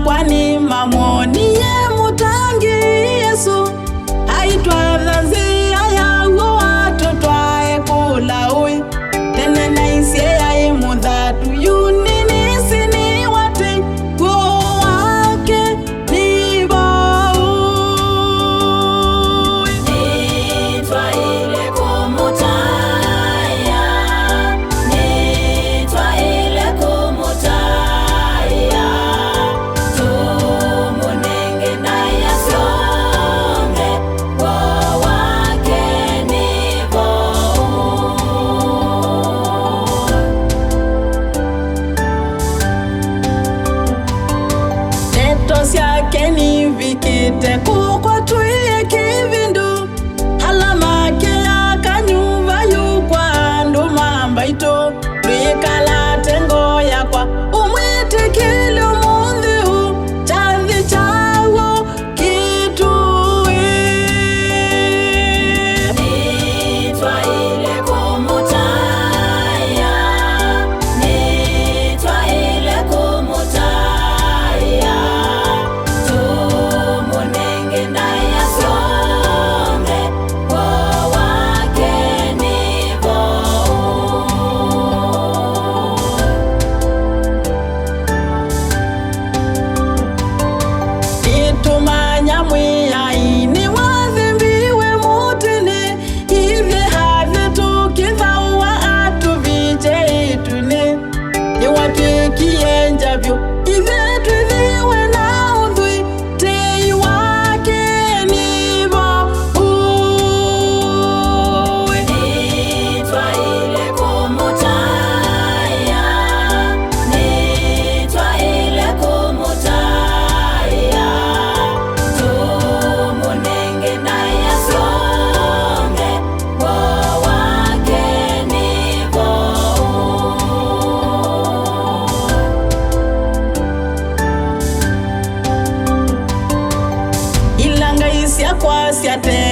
kwani mamoni ye mutangi Yesu aitwa dhanzia ya watoto ae kula ui tena na isi ya mudhatu yunini sini wate kwa wake ni bau nitwa ile kumutaya nitwa ile kumutaya tumunenge na yasonge kwa wake ni bau teto syake ni vikite kukwa tuye kivindu halama kia kanyuva yukwa andu mambaito lwikala tengo yakwa umwite kili umunthiu chathi chawo kitui nitwa ile kumutaya nitwa ile kumutaya tumunenge na yasonge kwa wake ni bau itumanya mwiyaini wathimbiwe mutini ithi hathi tukithauwa atuvije ituni niwatwikie njavyu ithi twithiwe na uthui tei wake nivo ui nitwa ile kumutaya nitwa ile kumutaya tumunenge na yasonge kwa wake ni bau ilanga isya kwa syate